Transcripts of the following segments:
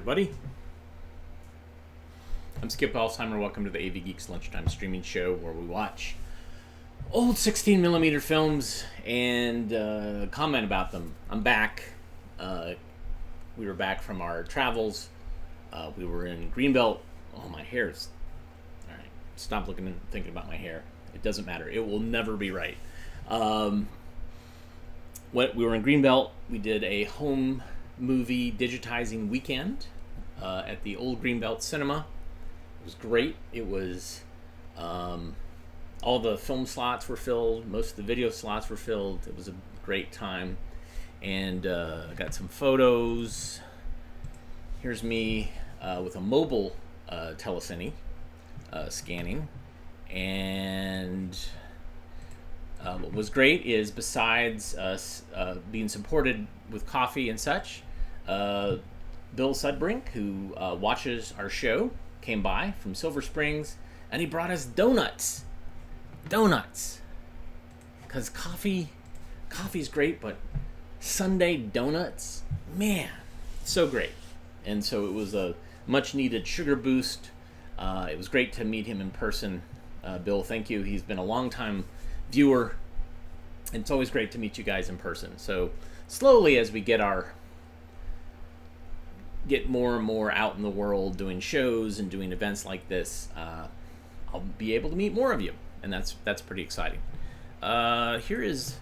everybody. I'm Skip Alzheimer. Welcome to the AV Geeks Lunchtime Streaming Show, where we watch old 16mm films and comment about them. I'm back. We were back from our travels. We were in Greenbelt. Oh, my hair's... Alright, stop looking and thinking about my hair. It doesn't matter. It will never be right. We were in Greenbelt. We did a home movie digitizing weekend at the old Greenbelt Cinema. It was great. It was all the film slots were filled. Most of the video slots were filled. It was a great time. And I got some photos. Here's me with a mobile telecine scanning. And what was great is, besides us being supported with coffee and such, Bill Sudbrink, who watches our show, came by from Silver Springs, and he brought us donuts. Because coffee's great, but Sunday donuts, man, so great. And so it was a much needed sugar boost. It was great to meet him in person. Bill, thank you. He's been a long time viewer, and it's always great to meet you guys in person. So slowly, as we get more and more out in the world doing shows and doing events like this, I'll be able to meet more of you, and that's pretty exciting. Here is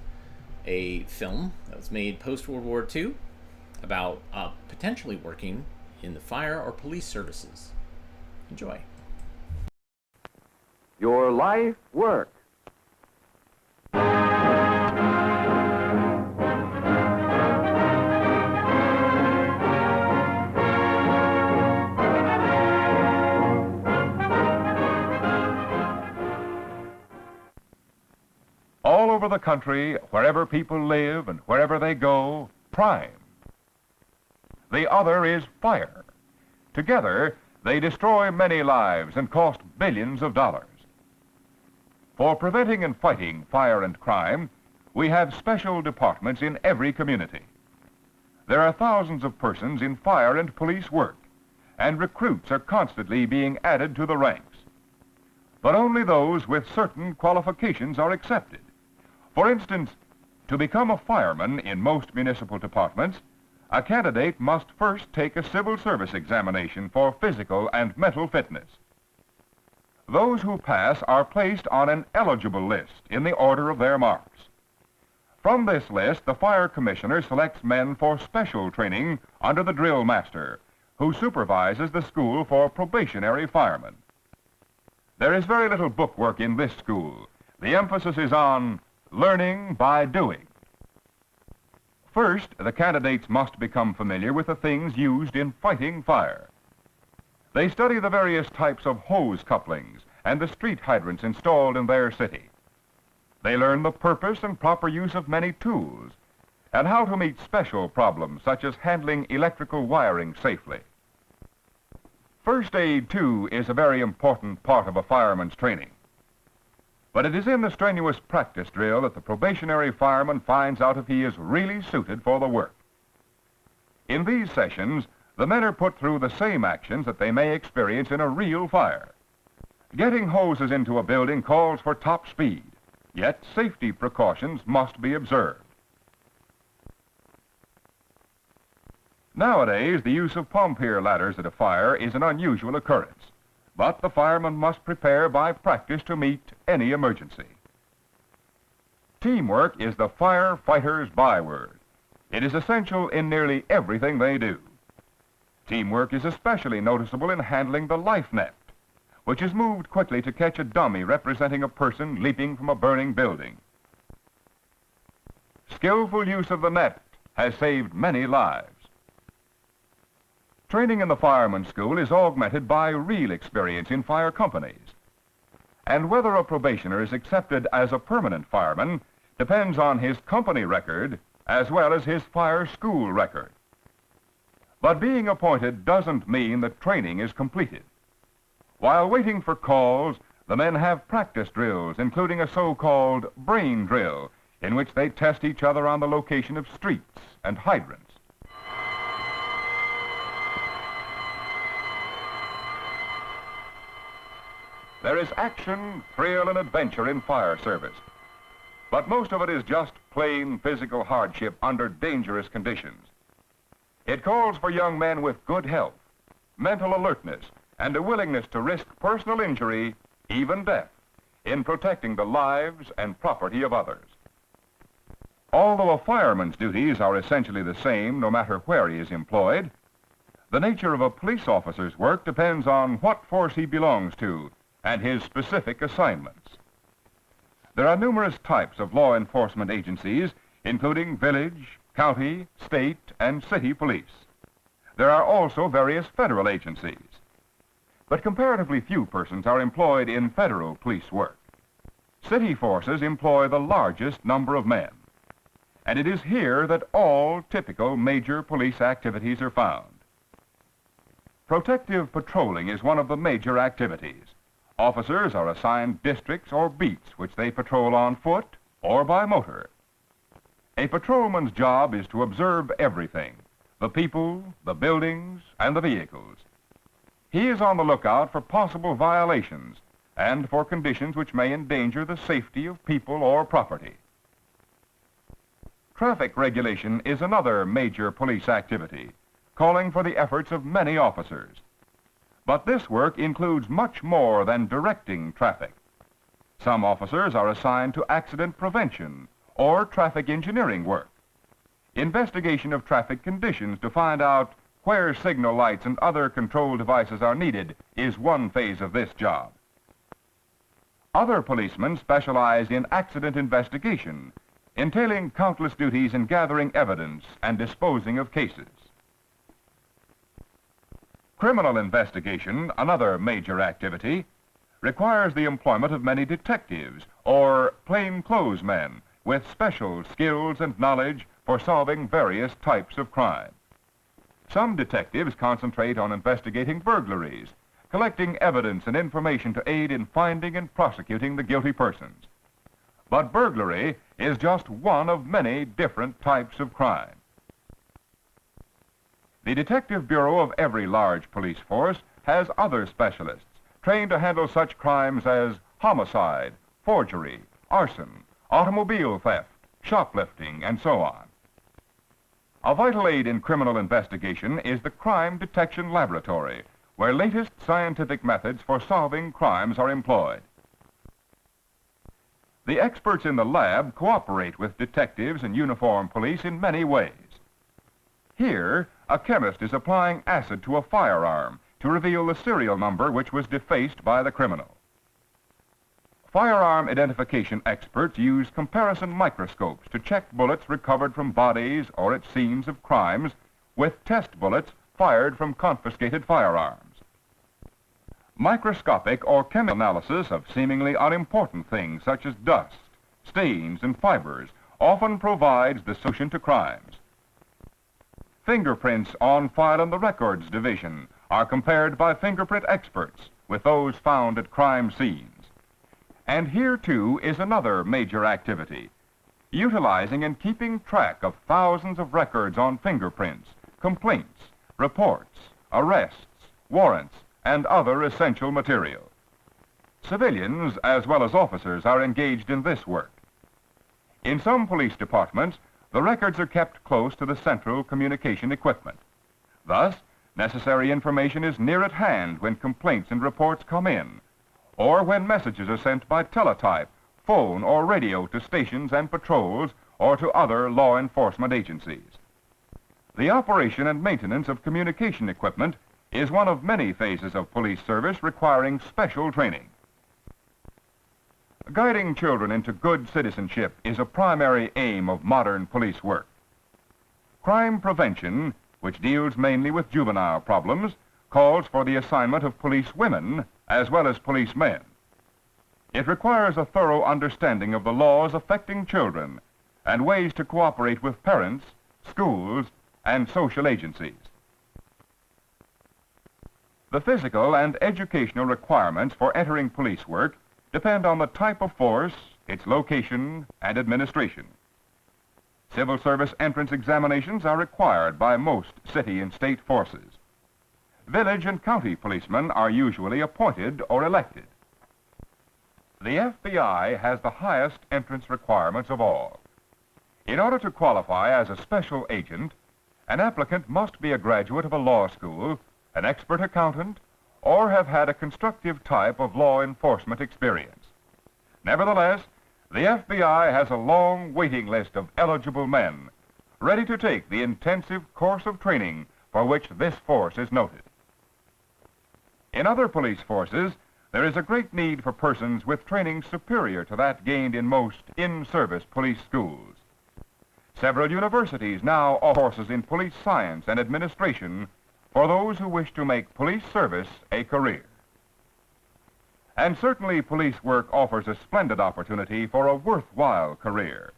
a film that was made post-World War II about potentially working in the fire or police services. Enjoy. Your life work. All over the country, wherever people live and wherever they go, crime. The other is fire. Together, they destroy many lives and cost billions of dollars. For preventing and fighting fire and crime, we have special departments in every community. There are thousands of persons in fire and police work, and recruits are constantly being added to the ranks. But only those with certain qualifications are accepted. For instance, to become a fireman in most municipal departments, a candidate must first take a civil service examination for physical and mental fitness. Those who pass are placed on an eligible list in the order of their marks. From this list, the fire commissioner selects men for special training under the drill master, who supervises the school for probationary firemen. There is very little bookwork in this school. The emphasis is on learning by doing. First, the candidates must become familiar with the things used in fighting fire. They study the various types of hose couplings and the street hydrants installed in their city. They learn the purpose and proper use of many tools and how to meet special problems such as handling electrical wiring safely. First aid, too, is a very important part of a fireman's training. But it is in the strenuous practice drill that the probationary fireman finds out if he is really suited for the work. In these sessions, the men are put through the same actions that they may experience in a real fire. Getting hoses into a building calls for top speed, yet safety precautions must be observed. Nowadays, the use of pompier ladders at a fire is an unusual occurrence. But the fireman must prepare by practice to meet any emergency. Teamwork is the firefighter's byword. It is essential in nearly everything they do. Teamwork is especially noticeable in handling the life net, which is moved quickly to catch a dummy representing a person leaping from a burning building. Skillful use of the net has saved many lives. Training in the fireman's school is augmented by real experience in fire companies. And whether a probationer is accepted as a permanent fireman depends on his company record as well as his fire school record. But being appointed doesn't mean that training is completed. While waiting for calls, the men have practice drills, including a so-called brain drill, in which they test each other on the location of streets and hydrants. There is action, thrill, and adventure in fire service. But most of it is just plain physical hardship under dangerous conditions. It calls for young men with good health, mental alertness, and a willingness to risk personal injury, even death, in protecting the lives and property of others. Although a fireman's duties are essentially the same no matter where he is employed, the nature of a police officer's work depends on what force he belongs to and his specific assignments. There are numerous types of law enforcement agencies, including village, county, state, and city police. There are also various federal agencies. But comparatively few persons are employed in federal police work. City forces employ the largest number of men, and it is here that all typical major police activities are found. Protective patrolling is one of the major activities. Officers are assigned districts or beats which they patrol on foot or by motor. A patrolman's job is to observe everything, the people, the buildings, and the vehicles. He is on the lookout for possible violations and for conditions which may endanger the safety of people or property. Traffic regulation is another major police activity, calling for the efforts of many officers. But this work includes much more than directing traffic. Some officers are assigned to accident prevention or traffic engineering work. Investigation of traffic conditions to find out where signal lights and other control devices are needed is one phase of this job. Other policemen specialize in accident investigation, entailing countless duties in gathering evidence and disposing of cases. Criminal investigation, another major activity, requires the employment of many detectives or plainclothes men with special skills and knowledge for solving various types of crime. Some detectives concentrate on investigating burglaries, collecting evidence and information to aid in finding and prosecuting the guilty persons. But burglary is just one of many different types of crime. The Detective Bureau of every large police force has other specialists trained to handle such crimes as homicide, forgery, arson, automobile theft, shoplifting, and so on. A vital aid in criminal investigation is the Crime Detection Laboratory, where latest scientific methods for solving crimes are employed. The experts in the lab cooperate with detectives and uniformed police in many ways. Here, a chemist is applying acid to a firearm to reveal the serial number which was defaced by the criminal. Firearm identification experts use comparison microscopes to check bullets recovered from bodies or at scenes of crimes with test bullets fired from confiscated firearms. Microscopic or chemical analysis of seemingly unimportant things such as dust, stains, and fibers often provides the solution to crimes. Fingerprints on file in the Records Division are compared by fingerprint experts with those found at crime scenes. And here, too, is another major activity, utilizing and keeping track of thousands of records on fingerprints, complaints, reports, arrests, warrants, and other essential material. Civilians, as well as officers, are engaged in this work. In some police departments, the records are kept close to the central communication equipment. Thus, necessary information is near at hand when complaints and reports come in, or when messages are sent by teletype, phone, or radio to stations and patrols or to other law enforcement agencies. The operation and maintenance of communication equipment is one of many phases of police service requiring special training. Guiding children into good citizenship is a primary aim of modern police work. Crime prevention, which deals mainly with juvenile problems, calls for the assignment of police women as well as policemen. It requires a thorough understanding of the laws affecting children and ways to cooperate with parents, schools, and social agencies. The physical and educational requirements for entering police work depend on the type of force, its location, and administration. Civil service entrance examinations are required by most city and state forces. Village and county policemen are usually appointed or elected. The FBI has the highest entrance requirements of all. In order to qualify as a special agent, an applicant must be a graduate of a law school, an expert accountant, or have had a constructive type of law enforcement experience. Nevertheless, the FBI has a long waiting list of eligible men ready to take the intensive course of training for which this force is noted. In other police forces, there is a great need for persons with training superior to that gained in most in-service police schools. Several universities now offer courses in police science and administration for those who wish to make police service a career. And certainly police work offers a splendid opportunity for a worthwhile career.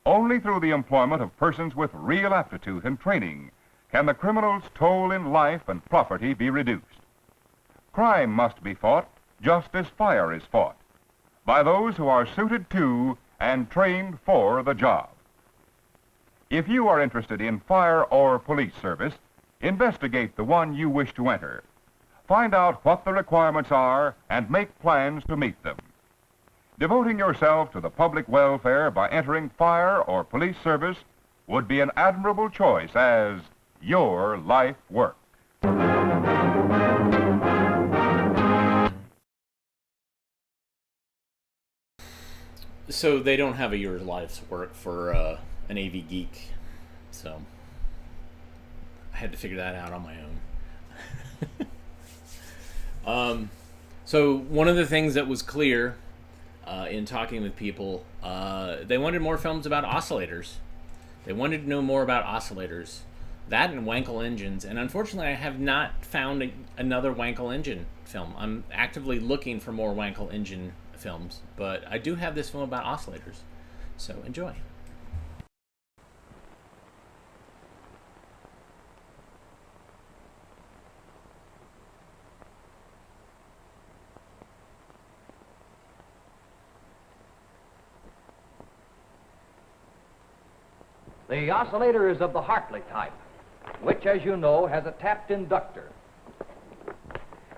Only through the employment of persons with real aptitude and training can the criminal's toll in life and property be reduced. Crime must be fought just as fire is fought, by those who are suited to and trained for the job. If you are interested in fire or police service, investigate the one you wish to enter. Find out what the requirements are and make plans to meet them. Devoting yourself to the public welfare by entering fire or police service would be an admirable choice as your life work. So they don't have a your life's work for an AV Geek, so I had to figure that out on my own. So one of the things that was clear in talking with people, they wanted more films about oscillators. They wanted to know more about oscillators. That and Wankel engines, and unfortunately I have not found another Wankel engine film. I'm actively looking for more Wankel engine films, but I do have this film about oscillators, so enjoy. The oscillator is of the Hartley type, which, as you know, has a tapped inductor.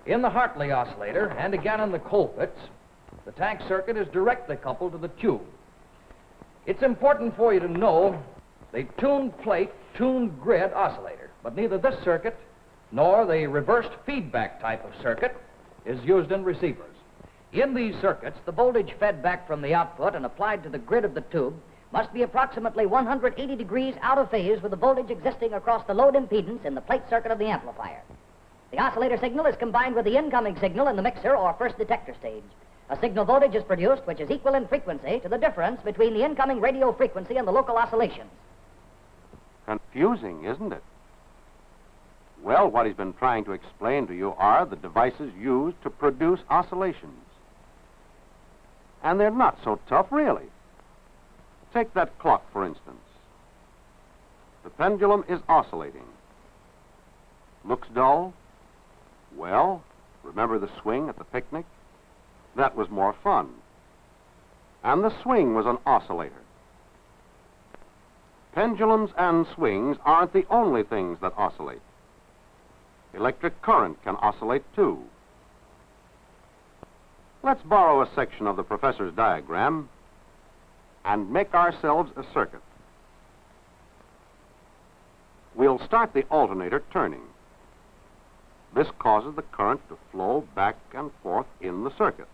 In the Hartley oscillator, and again in the Colpitts, the tank circuit is directly coupled to the tube. It's important for you to know the tuned plate, tuned grid oscillator, but neither this circuit nor the reversed feedback type of circuit is used in receivers. In these circuits, the voltage fed back from the output and applied to the grid of the tube must be approximately 180 degrees out of phase with the voltage existing across the load impedance in the plate circuit of the amplifier. The oscillator signal is combined with the incoming signal in the mixer or first detector stage. A signal voltage is produced which is equal in frequency to the difference between the incoming radio frequency and the local oscillations. Confusing, isn't it? Well, what he's been trying to explain to you are the devices used to produce oscillations. And they're not so tough, really. Take that clock, for instance. The pendulum is oscillating. Looks dull? Well, remember the swing at the picnic? That was more fun. And the swing was an oscillator. Pendulums and swings aren't the only things that oscillate. Electric current can oscillate too. Let's borrow a section of the professor's diagram and make ourselves a circuit. We'll start the alternator turning. This causes the current to flow back and forth in the circuit.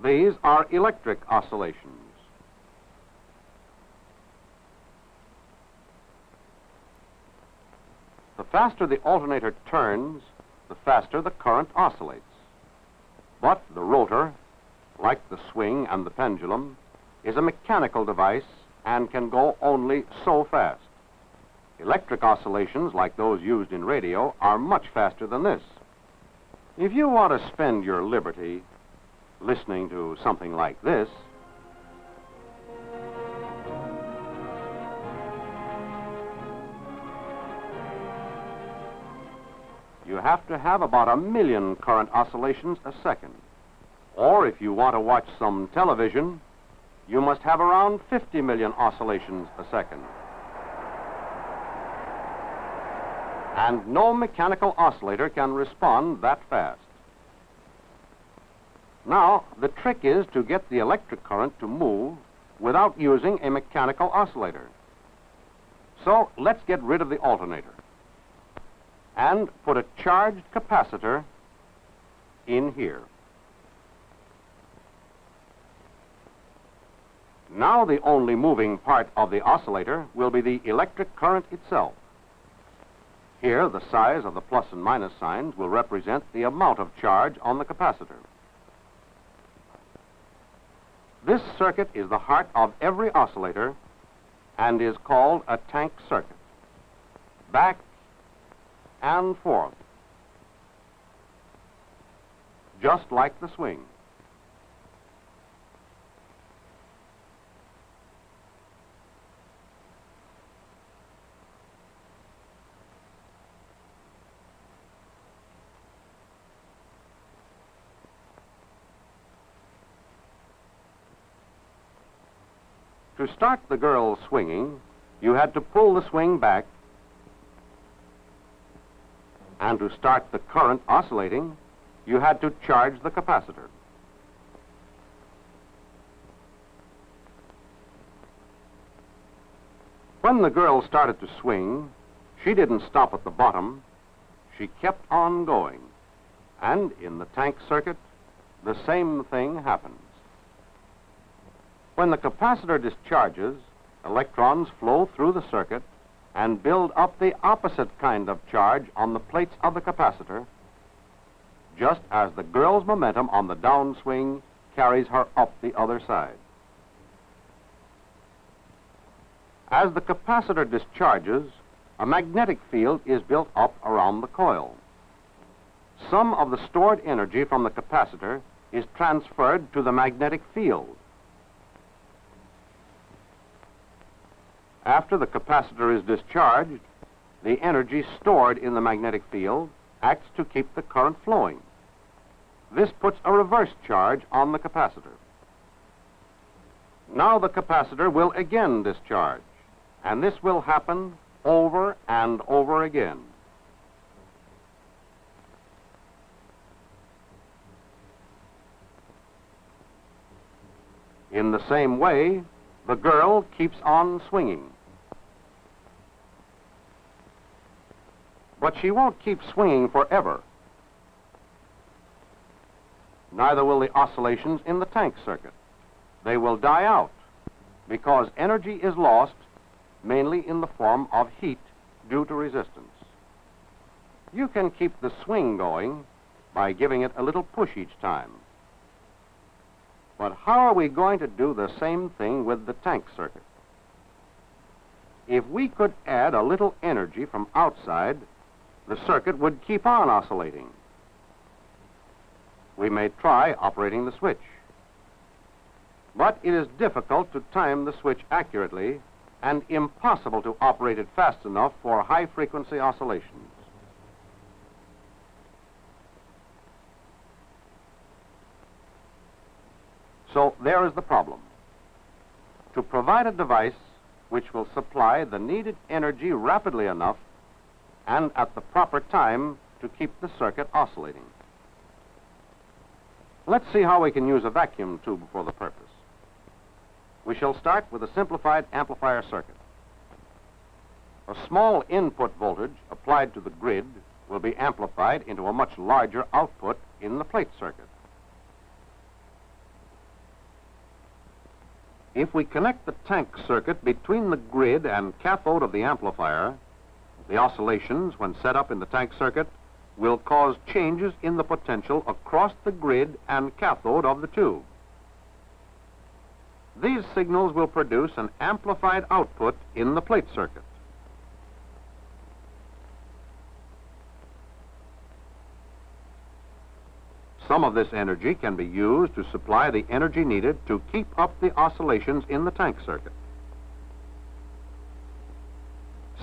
These are electric oscillations. The faster the alternator turns, the faster the current oscillates. But the rotor, like the swing and the pendulum, is a mechanical device and can go only so fast. Electric oscillations, like those used in radio, are much faster than this. If you want to spend your liberty listening to something like this, you have to have about 1 million current oscillations a second. Or if you want to watch some television, you must have around 50 million oscillations a second. And no mechanical oscillator can respond that fast. Now, the trick is to get the electric current to move without using a mechanical oscillator. So let's get rid of the alternator and put a charged capacitor in here. Now the only moving part of the oscillator will be the electric current itself. Here, the size of the plus and minus signs will represent the amount of charge on the capacitor. This circuit is the heart of every oscillator and is called a tank circuit. Back and forth, just like the swing. To start the girl swinging, you had to pull the swing back, and to start the current oscillating, you had to charge the capacitor. When the girl started to swing, she didn't stop at the bottom. She kept on going. And in the tank circuit, the same thing happens. When the capacitor discharges, electrons flow through the circuit and build up the opposite kind of charge on the plates of the capacitor, just as the girl's momentum on the downswing carries her up the other side. As the capacitor discharges, a magnetic field is built up around the coil. Some of the stored energy from the capacitor is transferred to the magnetic field. After the capacitor is discharged, the energy stored in the magnetic field acts to keep the current flowing. This puts a reverse charge on the capacitor. Now the capacitor will again discharge, and this will happen over and over again. In the same way, the girl keeps on swinging. But she won't keep swinging forever. Neither will the oscillations in the tank circuit. They will die out because energy is lost mainly in the form of heat due to resistance. You can keep the swing going by giving it a little push each time. But how are we going to do the same thing with the tank circuit? If we could add a little energy from outside, the circuit would keep on oscillating. We may try operating the switch. But it is difficult to time the switch accurately and impossible to operate it fast enough for high-frequency oscillations. So there is the problem. To provide a device which will supply the needed energy rapidly enough and at the proper time to keep the circuit oscillating. Let's see how we can use a vacuum tube for the purpose. We shall start with a simplified amplifier circuit. A small input voltage applied to the grid will be amplified into a much larger output in the plate circuit. If we connect the tank circuit between the grid and cathode of the amplifier, the oscillations, when set up in the tank circuit, will cause changes in the potential across the grid and cathode of the tube. These signals will produce an amplified output in the plate circuit. Some of this energy can be used to supply the energy needed to keep up the oscillations in the tank circuit.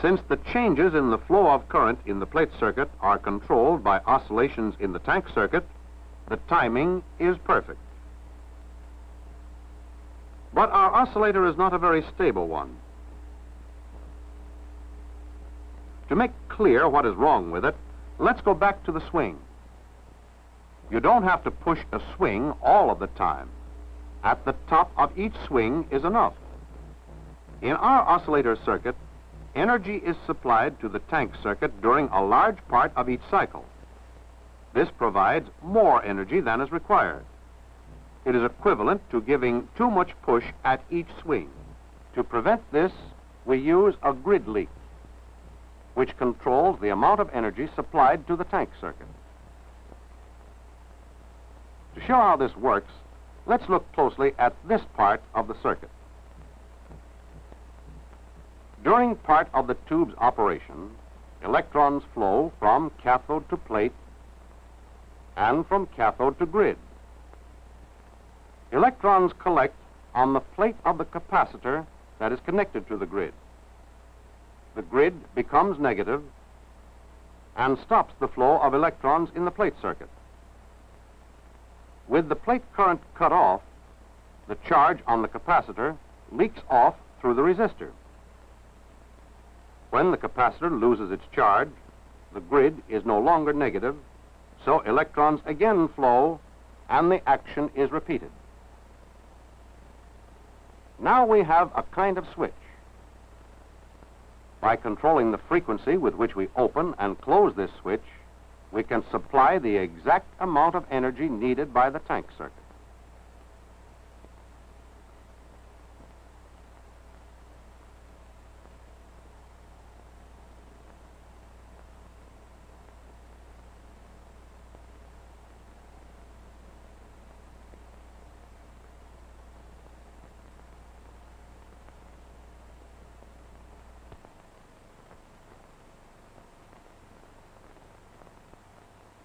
Since the changes in the flow of current in the plate circuit are controlled by oscillations in the tank circuit, the timing is perfect. But our oscillator is not a very stable one. To make clear what is wrong with it, let's go back to the swing. You don't have to push a swing all of the time. At the top of each swing is enough. In our oscillator circuit, energy is supplied to the tank circuit during a large part of each cycle. This provides more energy than is required. It is equivalent to giving too much push at each swing. To prevent this, we use a grid leak, which controls the amount of energy supplied to the tank circuit. To show how this works, let's look closely at this part of the circuit. During part of the tube's operation, electrons flow from cathode to plate and from cathode to grid. Electrons collect on the plate of the capacitor that is connected to the grid. The grid becomes negative and stops the flow of electrons in the plate circuit. With the plate current cut off, the charge on the capacitor leaks off through the resistor. When the capacitor loses its charge, the grid is no longer negative, so electrons again flow and the action is repeated. Now we have a kind of switch. By controlling the frequency with which we open and close this switch, we can supply the exact amount of energy needed by the tank circuit.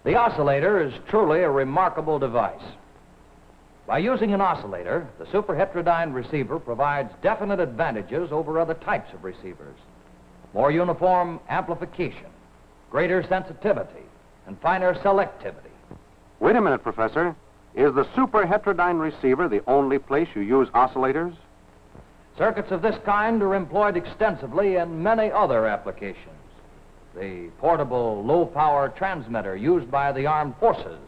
The oscillator is truly a remarkable device. By using an oscillator, the superheterodyne receiver provides definite advantages over other types of receivers. More uniform amplification, greater sensitivity, and finer selectivity. Wait a minute, Professor. Is the superheterodyne receiver the only place you use oscillators? Circuits of this kind are employed extensively in many other applications. The portable low-power transmitter used by the armed forces.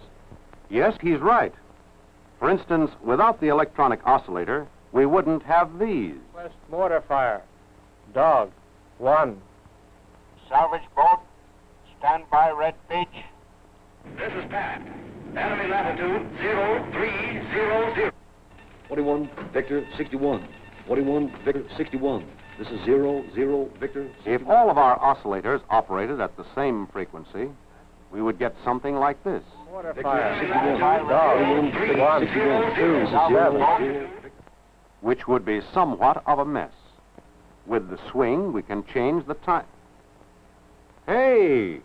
Yes, he's right. For instance, without the electronic oscillator, we wouldn't have these. West mortar fire. Dog, 1. Salvage boat, stand by Red Beach. This is Pat. Enemy latitude 0300. 41, Victor, 61. 41, Victor, 61. This is 0, Victor, 61. If all of our oscillators operated at the same frequency, we would get something like this. Mortar Victor, fire. 61. Dog, 41, Victor, 1, 61. 2, This is 0, 7. Which would be somewhat of a mess. With the swing, we can change the time. Hey!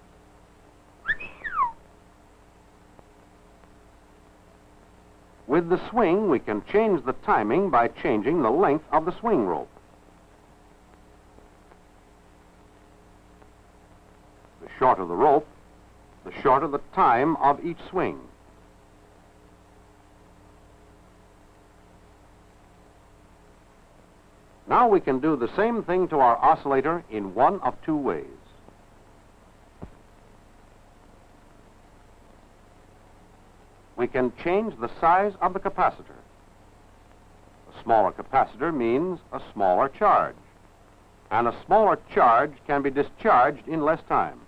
With the swing, we can change the timing by changing the length of the swing rope. The shorter the rope, the shorter the time of each swing. Now we can do the same thing to our oscillator in one of two ways. We can change the size of the capacitor. A smaller capacitor means a smaller charge, and a smaller charge can be discharged in less time.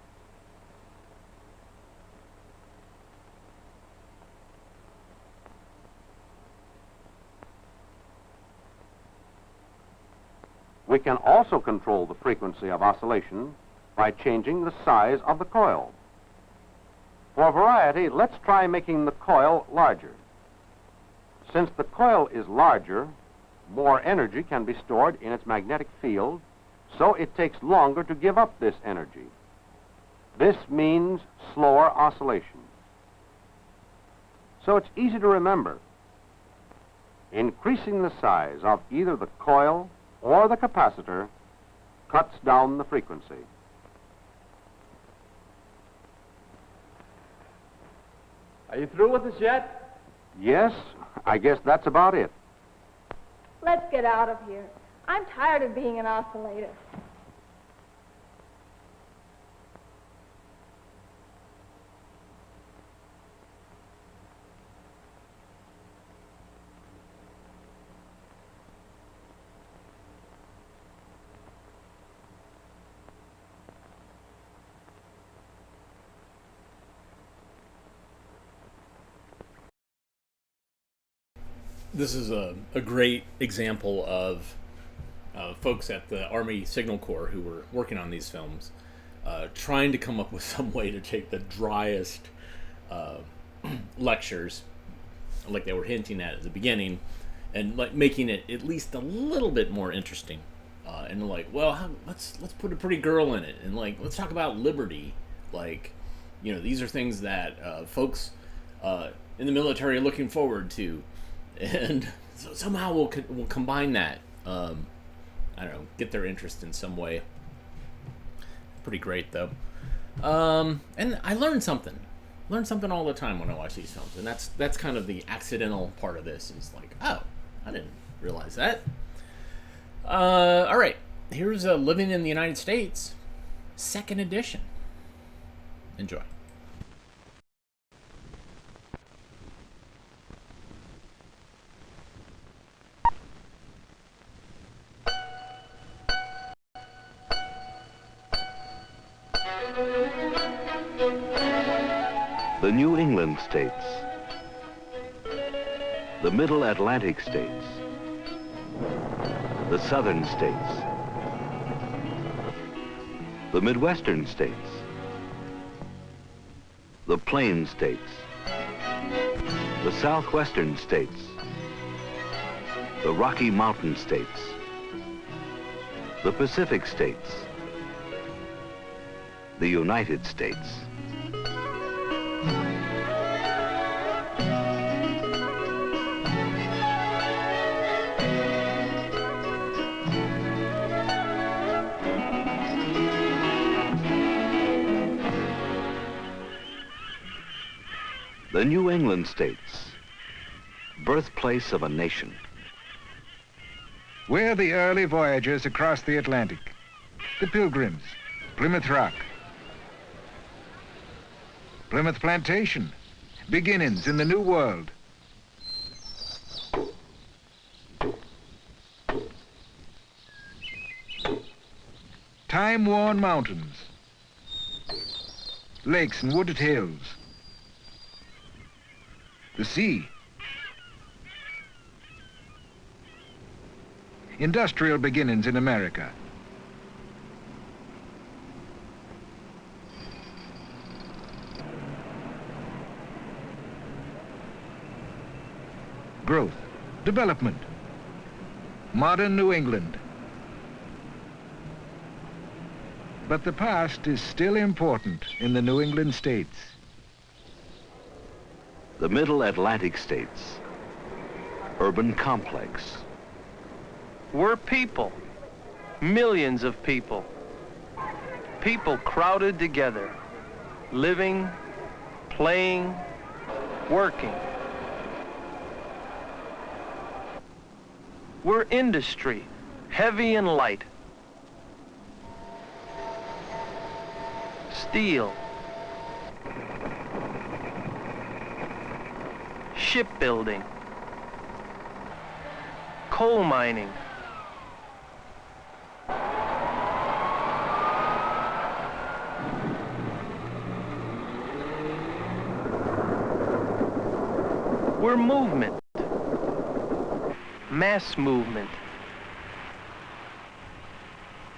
We can also control the frequency of oscillation by changing the size of the coil. For variety, let's try making the coil larger. Since the coil is larger, more energy can be stored in its magnetic field, so it takes longer to give up this energy. This means slower oscillation. So it's easy to remember. Increasing the size of either the coil or the capacitor cuts down the frequency. Are you through with us yet? Yes, I guess that's about it. Let's get out of here. I'm tired of being an oscillator. this is a great example of folks at the Army Signal Corps who were working on these films, trying to come up with some way to take the driest lectures, like they were hinting at the beginning, and like making it at least a little bit more interesting. And like, well, let's put a pretty girl in it, and like, let's talk about liberty. Like, you know, these are things that folks in the military are looking forward to, and so somehow we'll combine that. I don't know, get their interest in some way. Pretty great though. And I learned something. Learn something all the time when I watch these films, and that's kind of the accidental part of this. Is like, oh, I didn't realize that. All right, here's Living in the United States, second edition. Enjoy. The New England states, the Middle Atlantic states, the Southern states, the Midwestern states, the Plain states, the Southwestern states, the Rocky Mountain states, the Pacific states, the United States. The New England states, birthplace of a nation. We're the early voyagers across the Atlantic, the Pilgrims, Plymouth Rock, Plymouth Plantation, beginnings in the New World. Time-worn mountains, lakes and wooded hills, the sea, industrial beginnings in America. Growth, development, modern New England. But the past is still important in the New England states. The Middle Atlantic states, urban complex. We're people, millions of people. People crowded together, living, playing, working. We're industry, heavy and light. Steel, shipbuilding, coal mining, we're movement, mass movement,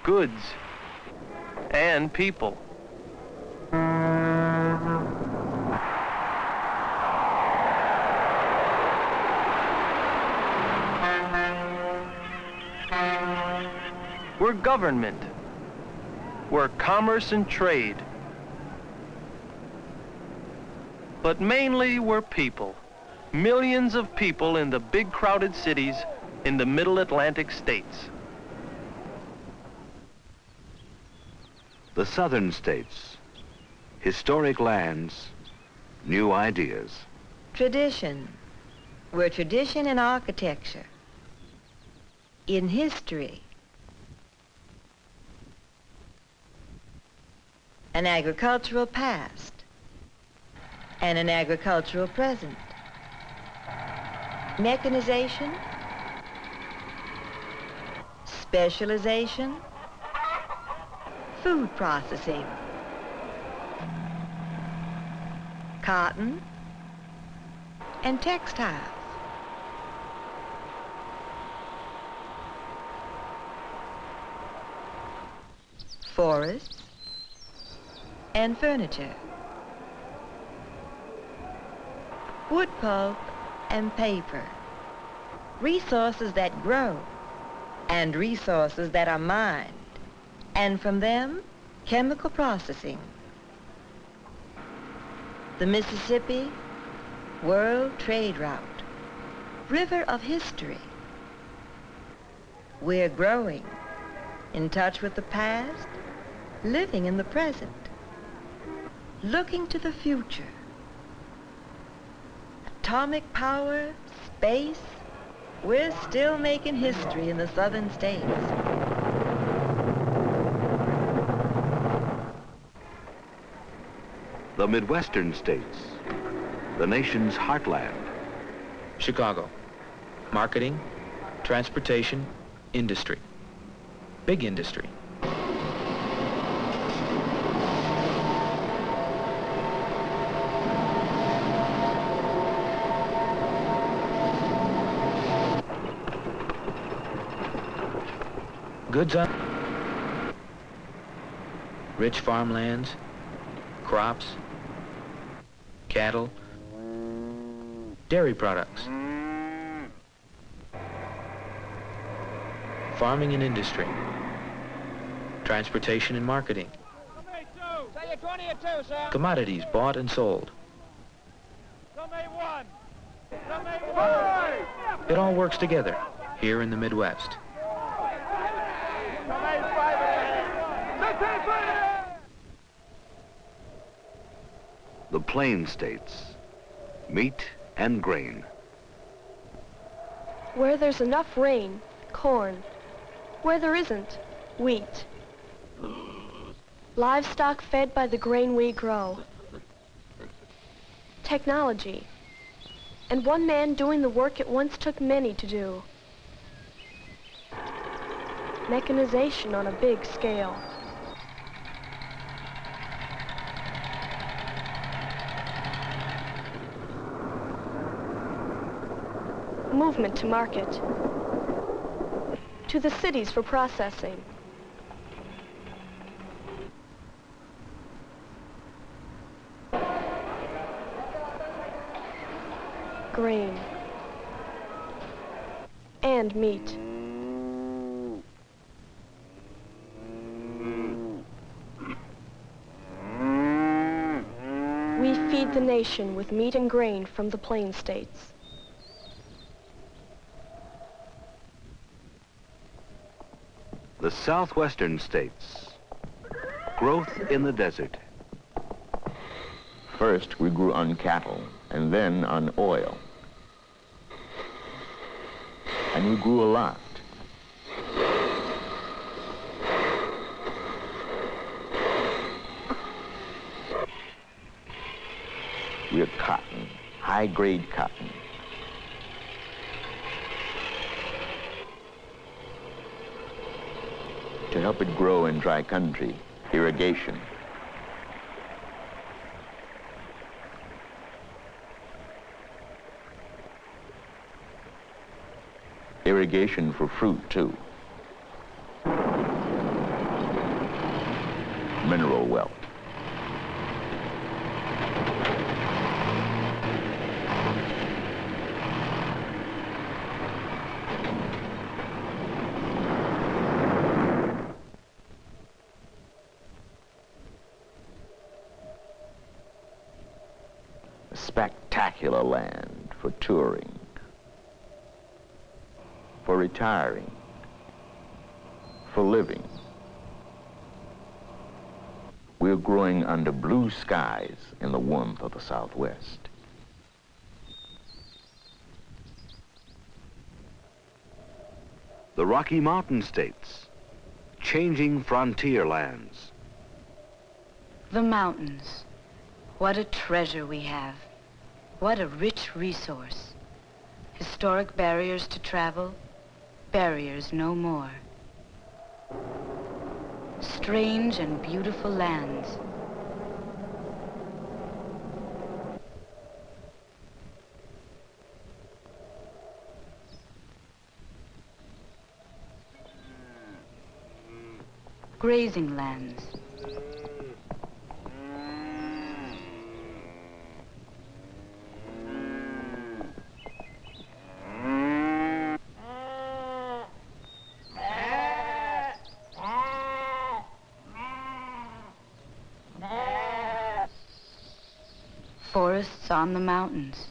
goods, and people. We're government. We're commerce and trade. But mainly we're people. Millions of people in the big crowded cities in the Middle Atlantic states. The Southern states, historic lands, new ideas. Tradition. We're tradition in architecture, in history, an agricultural past, and an agricultural present. Mechanization, specialization, food processing, cotton, and textiles. forests, and furniture. Wood pulp and paper. Resources that grow and resources that are mined. And from them, chemical processing. The Mississippi, world trade route, river of history. We're growing, in touch with the past, living in the present, looking to the future. Atomic power, space, we're still making history in the southern states. The Midwestern states, the nation's heartland. Chicago. Marketing, transportation, industry. Big industry. Goods on rich farmlands, crops, cattle, dairy products, farming and industry, transportation and marketing, commodities bought and sold. It all works together here in the Midwest. The Plain States, meat and grain. Where there's enough rain, corn. Where there isn't, wheat. Livestock fed by the grain we grow. Technology. And one man doing the work it once took many to do. Mechanization on a big scale. Movement to market. To the cities for processing. Grain. And meat. We feed the nation with meat and grain from the Plain States. The southwestern states, growth in the desert. First, we grew on cattle, and then on oil. And we grew a lot. We had cotton, high-grade cotton. To help it grow in dry country, irrigation. Irrigation for fruit, too. Mineral wealth. Spectacular land for touring, for retiring, for living. We're growing under blue skies in the warmth of the Southwest. The Rocky Mountain states, changing frontier lands. The mountains. What a treasure we have. What a rich resource. Historic barriers to travel, barriers no more. Strange and beautiful lands. grazing lands. Forests on the mountains,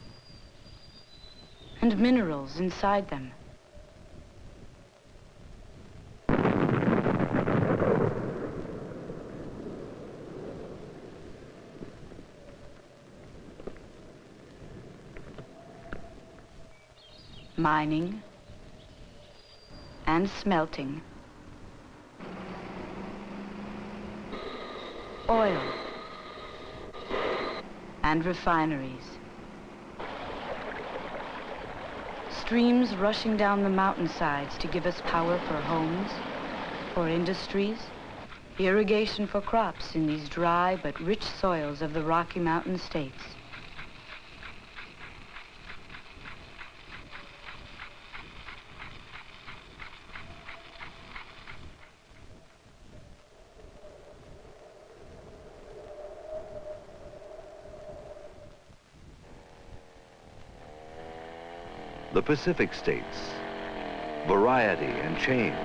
and minerals inside them. Mining and smelting. Oil and refineries. Streams rushing down the mountainsides to give us power for homes, for industries, irrigation for crops in these dry but rich soils of the Rocky Mountain states. The Pacific states, variety and change.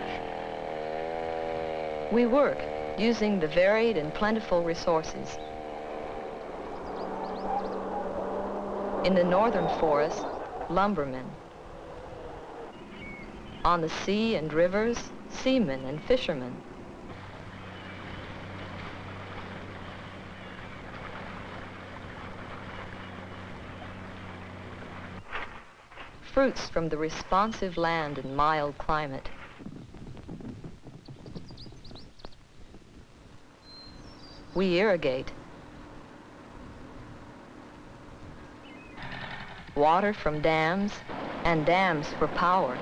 We work using the varied and plentiful resources. In the northern forest, lumbermen. On the sea and rivers, seamen and fishermen. Fruits from the responsive land and mild climate. We irrigate. Water from dams and dams for power.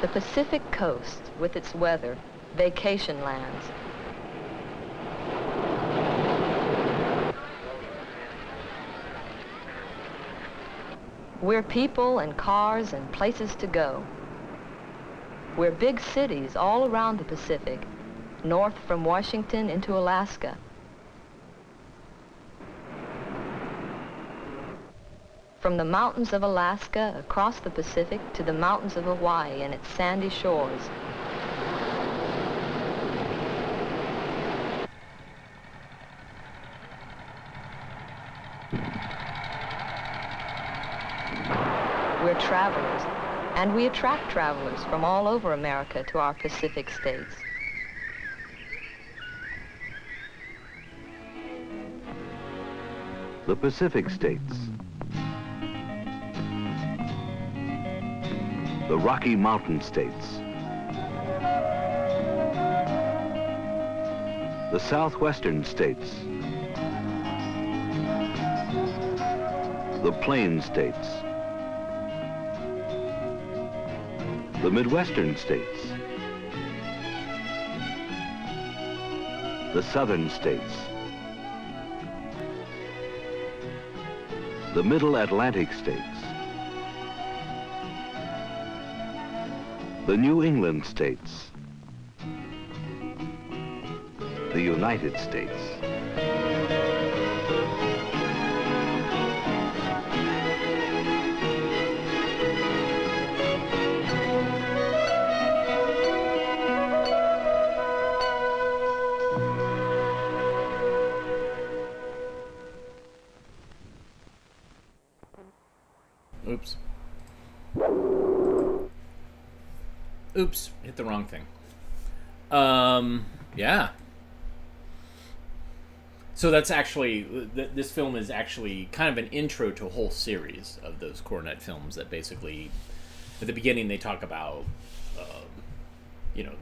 The Pacific coast with its weather, vacation lands. We're people and cars and places to go. We're big cities all around the Pacific, north from Washington into Alaska. From the mountains of Alaska across the Pacific to the mountains of Hawaii and its sandy shores. We're travelers, and we attract travelers from all over America to our Pacific states. The Pacific states. The Rocky Mountain states. The Southwestern states. The Plain states. The Midwestern states. The Southern states. The Middle Atlantic states. The New England states. The United States. Oops. Oops, hit the wrong thing. Yeah. So that's actually, this film is actually kind of an intro to a whole series of those Cornet films that basically, at the beginning they talk about, you know,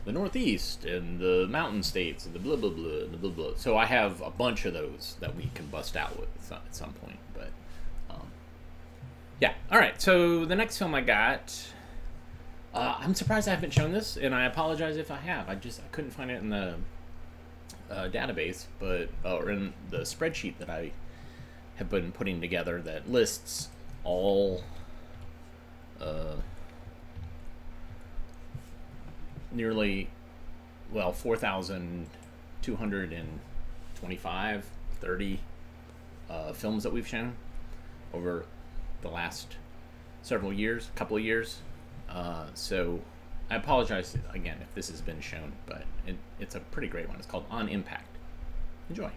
the Northeast and the mountain states and the blah, blah, blah, and the blah, blah. So I have a bunch of those that we can bust out with at some point, but, yeah. All right, so the next film I got, I'm surprised I haven't shown this, and I apologize if I have. I couldn't find it in the database, but or in the spreadsheet that I have been putting together that lists all nearly well, 4,225, 30 films that we've shown over the last several years, couple of years. So I apologize again if this has been shown, but it's a pretty great one. It's called On Impact. Enjoy.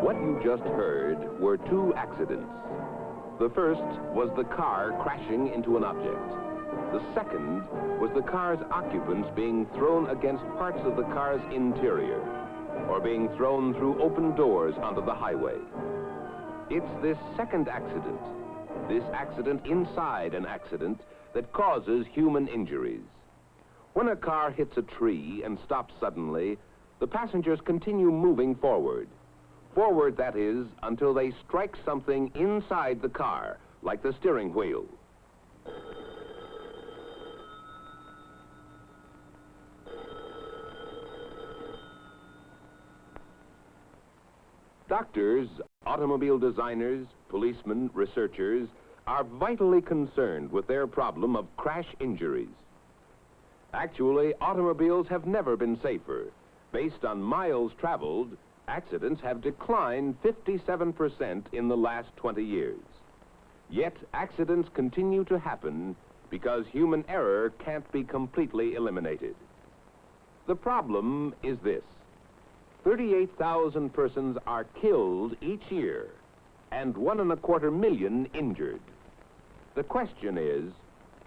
What you just heard were two accidents. The first was the car crashing into an object. The second was the car's occupants being thrown against parts of the car's interior, or being thrown through open doors onto the highway. It's this second accident, this accident inside an accident, that causes human injuries. When a car hits a tree and stops suddenly, the passengers continue moving forward. Forward, that is, until they strike something inside the car, like the steering wheel. Doctors, automobile designers, policemen, researchers are vitally concerned with their problem of crash injuries. Actually, automobiles have never been safer. Based on miles traveled, accidents have declined 57% in the last 20 years. Yet accidents continue to happen because human error can't be completely eliminated. The problem is this: 38,000 persons are killed each year and 1.25 million injured. The question is,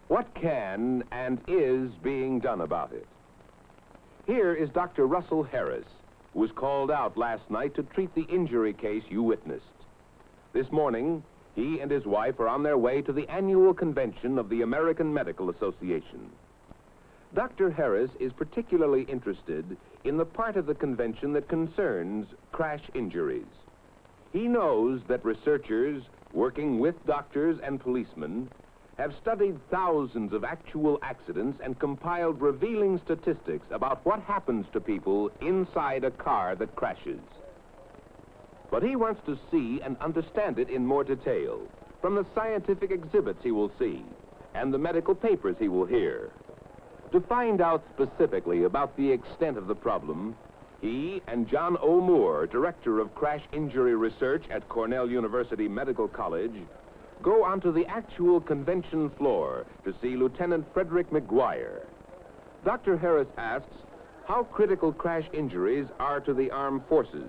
what can and is being done about it? Here is Dr. Russell Harris, who was called out last night to treat the injury case you witnessed. This morning, he and his wife are on their way to the annual convention of the American Medical Association. Dr. Harris is particularly interested in the part of the convention that concerns crash injuries. He knows that researchers working with doctors and policemen have studied thousands of actual accidents and compiled revealing statistics about what happens to people inside a car that crashes. But he wants to see and understand it in more detail from the scientific exhibits he will see and the medical papers he will hear. To find out specifically about the extent of the problem, he and John O. Moore, Director of Crash Injury Research at Cornell University Medical College, go onto the actual convention floor to see Lieutenant Frederick McGuire. Dr. Harris asks how critical crash injuries are to the armed forces.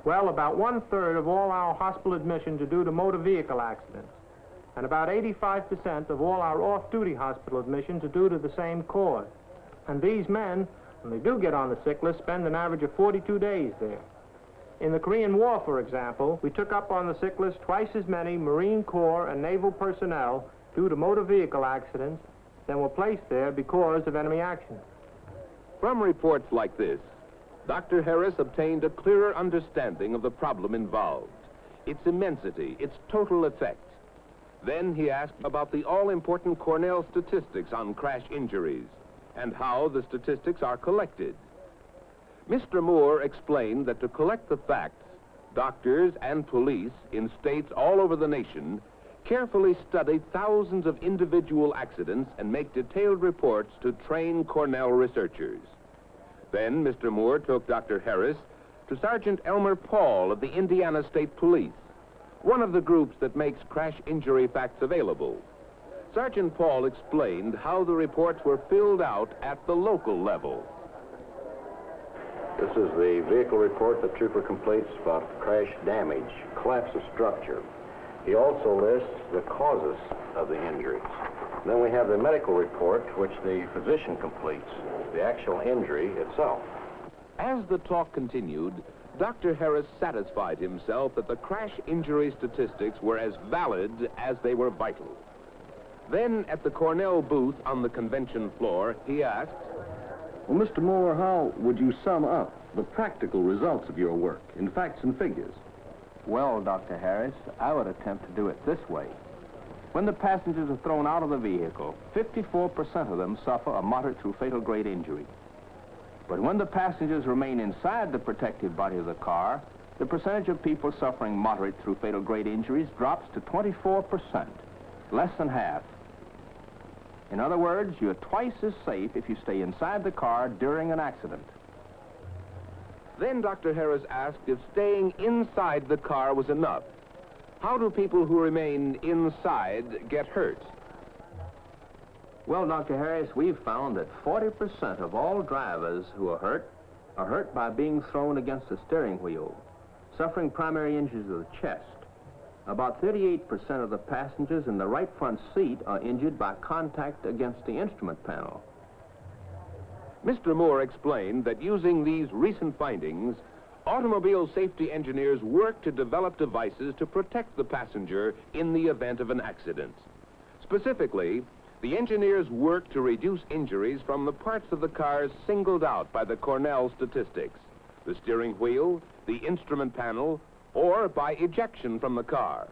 Well, about 1/3 of all our hospital admissions are due to motor vehicle accidents. And about 85% of all our off-duty hospital admissions are due to the same cause. And these men, when they do get on the sick list, spend an average of 42 days there. In the Korean War, for example, we took up on the sick list twice as many Marine Corps and naval personnel due to motor vehicle accidents than were placed there because of enemy action. From reports like this, Dr. Harris obtained a clearer understanding of the problem involved, its immensity, its total effect. Then he asked about the all-important Cornell statistics on crash injuries and how the statistics are collected. Mr. Moore explained that to collect the facts, doctors and police in states all over the nation carefully study thousands of individual accidents and make detailed reports to train Cornell researchers. Then Mr. Moore took Dr. Harris to Sergeant Elmer Paul of the Indiana State Police, one of the groups that makes crash injury facts available. Sergeant Paul explained how the reports were filled out at the local level. This is the vehicle report the trooper completes about crash damage, collapse of structure. He also lists the causes of the injuries. Then we have the medical report, which the physician completes, the actual injury itself. As the talk continued, Dr. Harris satisfied himself that the crash injury statistics were as valid as they were vital. Then, at the Cornell booth on the convention floor, he asked, Well, Mr. Moore, how would you sum up the practical results of your work in facts and figures? Well, Dr. Harris, I would attempt to do it this way. When the passengers are thrown out of the vehicle, 54% of them suffer a moderate to fatal grade injury. But when the passengers remain inside the protective body of the car, the percentage of people suffering moderate through fatal grade injuries drops to 24%, less than half. In other words, you're twice as safe if you stay inside the car during an accident. Then Dr. Harris asked if staying inside the car was enough. How do people who remain inside get hurt? Well, Dr. Harris, we've found that 40% of all drivers who are hurt by being thrown against the steering wheel, suffering primary injuries of the chest. About 38% of the passengers in the right front seat are injured by contact against the instrument panel. Mr. Moore explained that using these recent findings, automobile safety engineers work to develop devices to protect the passenger in the event of an accident. Specifically, the engineers work to reduce injuries from the parts of the cars singled out by the Cornell statistics: the steering wheel, the instrument panel, or by ejection from the car.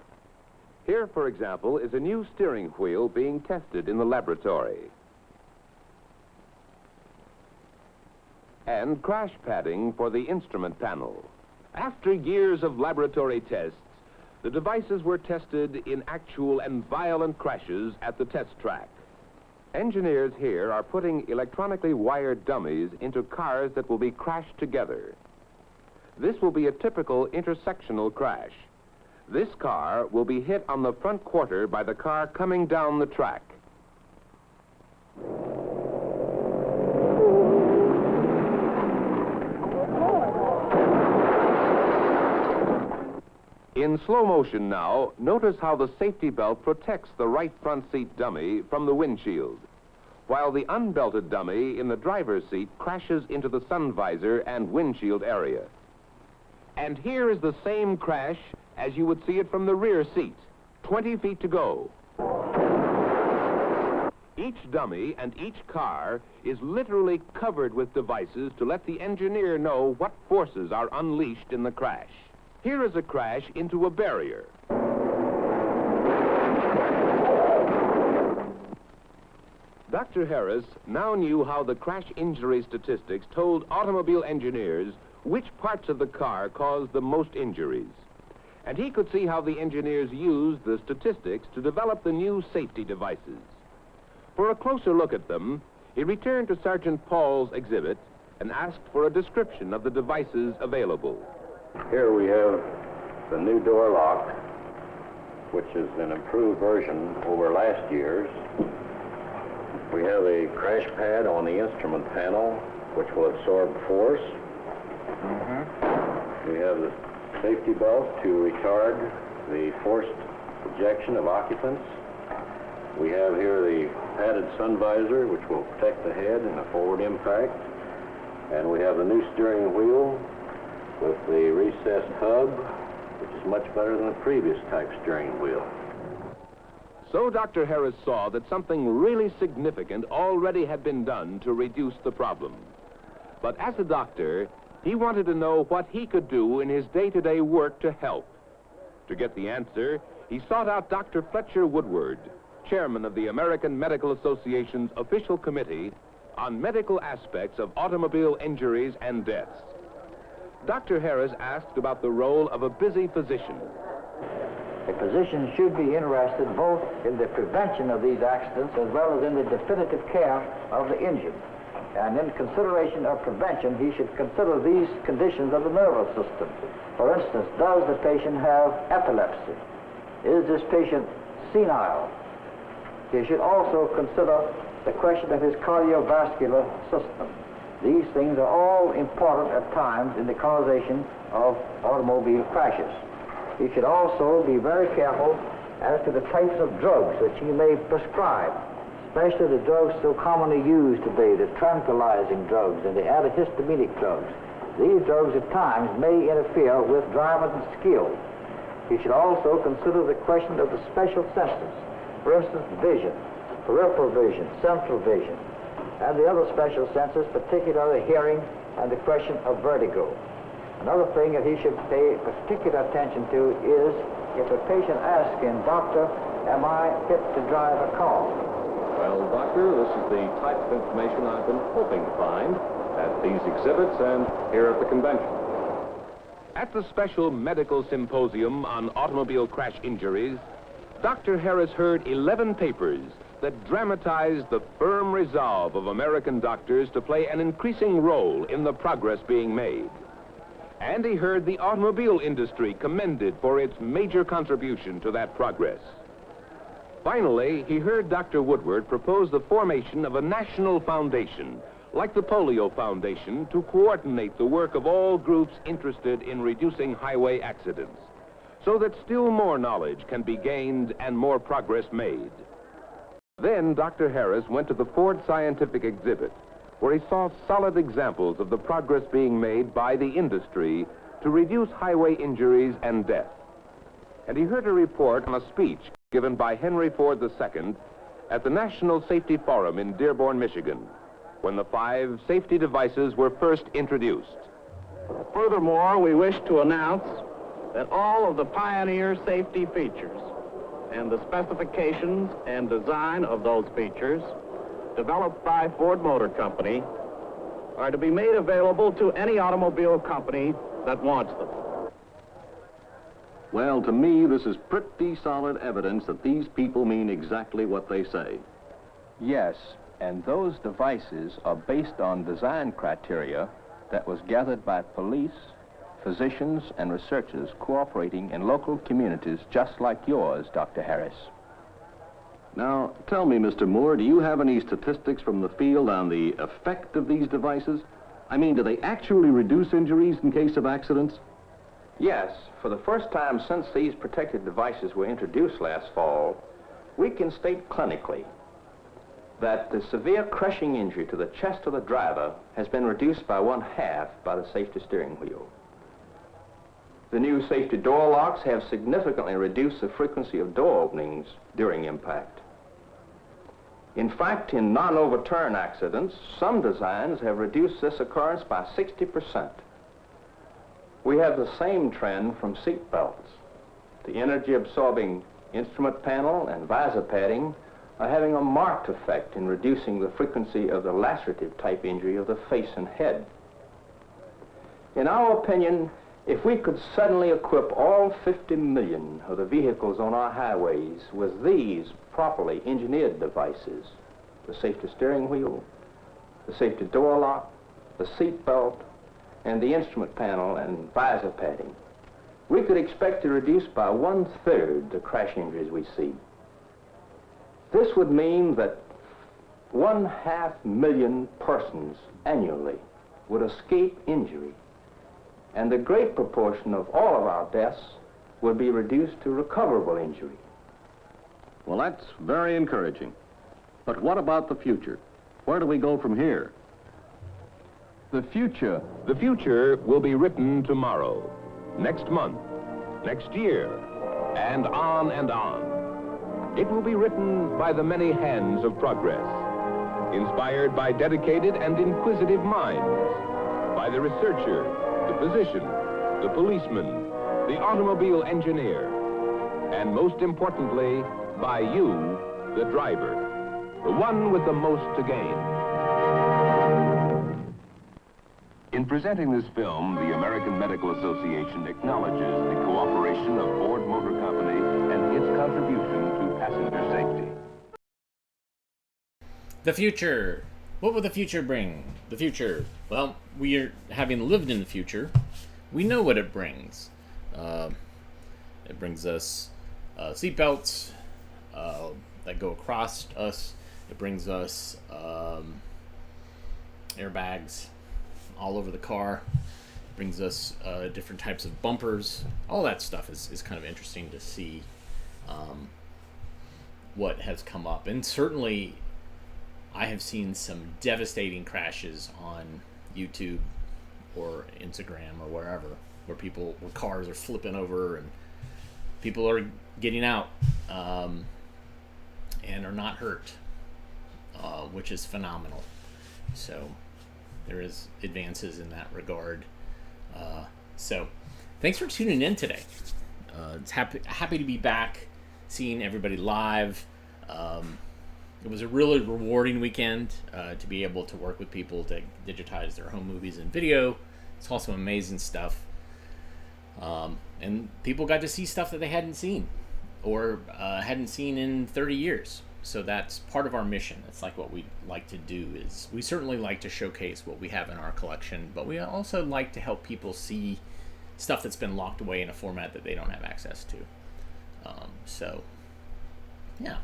Here, for example, is a new steering wheel being tested in the laboratory. And crash padding for the instrument panel. After years of laboratory tests, the devices were tested in actual and violent crashes at the test track. Engineers here are putting electronically wired dummies into cars that will be crashed together. This will be a typical intersectional crash. This car will be hit on the front quarter by the car coming down the track. In slow motion now, notice how the safety belt protects the right front seat dummy from the windshield, while the unbelted dummy in the driver's seat crashes into the sun visor and windshield area. And here is the same crash as you would see it from the rear seat. 20 feet to go. Each dummy and each car is literally covered with devices to let the engineer know what forces are unleashed in the crash. Here is a crash into a barrier. Dr. Harris now knew how the crash injury statistics told automobile engineers which parts of the car caused the most injuries. And he could see how the engineers used the statistics to develop the new safety devices. For a closer look at them, he returned to Sergeant Paul's exhibit and asked for a description of the devices available. Here we have the new door lock, which is an improved version over last year's. We have a crash pad on the instrument panel, which will absorb force. We have the safety belt to retard the forced ejection of occupants. We have here the padded sun visor, which will protect the head in a forward impact. And we have the new steering wheel with the recessed hub, which is much better than the previous type steering wheel. So Dr. Harris saw that something really significant already had been done to reduce the problem. But as a doctor, he wanted to know what he could do in his day-to-day work to help. To get the answer, he sought out Dr. Fletcher Woodward, chairman of the American Medical Association's official committee on medical aspects of automobile injuries and deaths. Dr. Harris asked about the role of a busy physician. A physician should be interested both in the prevention of these accidents as well as in the definitive care of the injured. And in consideration of prevention, he should consider these conditions of the nervous system. For instance, does the patient have epilepsy? Is this patient senile? He should also consider the question of his cardiovascular system. These things are all important at times in the causation of automobile crashes. He should also be very careful as to the types of drugs that he may prescribe, especially the drugs so commonly used today, the tranquilizing drugs and the antihistaminic drugs. These drugs at times may interfere with driver's skill. He should also consider the question of the special senses, For instance, vision, peripheral vision, central vision, and the other special senses, particularly hearing and the question of vertigo. Another thing that he should pay particular attention to is if a patient asks him, "Doctor, am I fit to drive a car?" Well, Doctor, this is the type of information I've been hoping to find at these exhibits and here at the convention. At the special medical symposium on automobile crash injuries, Dr. Harris heard 11 papers that dramatized the firm resolve of American doctors to play an increasing role in the progress being made. And he heard the automobile industry commended for its major contribution to that progress. Finally, he heard Dr. Woodward propose the formation of a national foundation, like the Polio Foundation, to coordinate the work of all groups interested in reducing highway accidents, so that still more knowledge can be gained and more progress made. Then Dr. Harris went to the Ford Scientific Exhibit, where he saw solid examples of the progress being made by the industry to reduce highway injuries and death. And he heard a report on a speech given by Henry Ford II at the National Safety Forum in Dearborn, Michigan, when the 5 safety devices were first introduced. Furthermore, we wish to announce that all of the Pioneer safety features and the specifications and design of those features developed by Ford Motor Company are to be made available to any automobile company that wants them. Well, to me, this is pretty solid evidence that these people mean exactly what they say. Yes, and those devices are based on design criteria that was gathered by police, physicians, and researchers cooperating in local communities just like yours, Dr. Harris. Now, tell me, Mr. Moore, do you have any statistics from the field on the effect of these devices? I mean, do they actually reduce injuries in case of accidents? Yes, for the first time since these protective devices were introduced last fall, we can state clinically that the severe crushing injury to the chest of the driver has been reduced by 1/2 by the safety steering wheel. The new safety door locks have significantly reduced the frequency of door openings during impact. In fact, in non-overturn accidents, some designs have reduced this occurrence by 60%. We have the same trend from seat belts. The energy-absorbing instrument panel and visor padding are having a marked effect in reducing the frequency of the lacerative type injury of the face and head. In our opinion, if we could suddenly equip all 50 million of the vehicles on our highways with these properly engineered devices, the safety steering wheel, the safety door lock, the seat belt, and the instrument panel and visor padding, we could expect to reduce by 1/3 the crash injuries we see. This would mean that 1/2 million persons annually would escape injury, and the great proportion of all of our deaths would be reduced to recoverable injury. Well, that's very encouraging. But what about the future? Where do we go from here? The future will be written tomorrow, next month, next year, and on and on. It will be written by the many hands of progress, inspired by dedicated and inquisitive minds, by the researcher, the physician, the policeman, the automobile engineer, and most importantly, by you, the driver, the one with the most to gain. In presenting this film, the American Medical Association acknowledges the cooperation of Ford Motor Company and its contribution to passenger safety. The future. What will the future bring? The future. Well, we are, having lived in the future, we know what it brings. It brings us seatbelts that go across us. It brings us airbags all over the car. It brings us different types of bumpers. All that stuff is kind of interesting to see what has come up. And certainly I have seen some devastating crashes on YouTube or Instagram or wherever, where cars are flipping over and people are getting out. and are not hurt, which is phenomenal. So there is advances in that regard. So thanks for tuning in today. It's happy to be back, seeing everybody live. It was a really rewarding weekend to be able to work with people to digitize their home movies and video. It's also amazing stuff. And people got to see stuff that they hadn't seen or hadn't seen in 30 years. So that's part of our mission. It's like what we like to do is we certainly like to showcase what we have in our collection, but we also like to help people see stuff that's been locked away in a format that they don't have access to. So, yeah.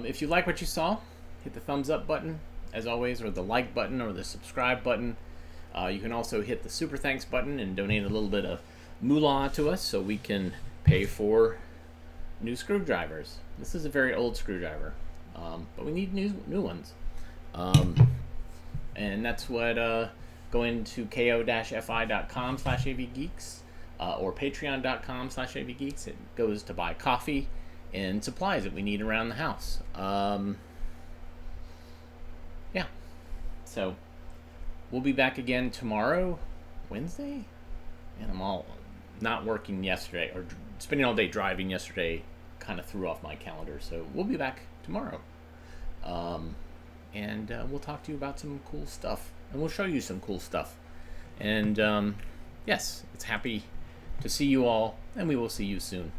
If you like what you saw, hit the thumbs up button, as always, or the like button, or the subscribe button. You can also hit the super thanks button and donate a little bit of moolah to us so we can pay for new screwdrivers. This is a very old screwdriver, but we need new ones. And that's what going to ko-fi.com/avgeeks or patreon.com/avgeeks. It goes to buy coffee and supplies that we need around the house. Yeah. So we'll be back again tomorrow, Wednesday. And I'm all not working yesterday, or spending all day driving yesterday kind of threw off my calendar. So we'll be back tomorrow. And we'll talk to you about some cool stuff. And we'll show you some cool stuff. And yes, it's happy to see you all, and we will see you soon.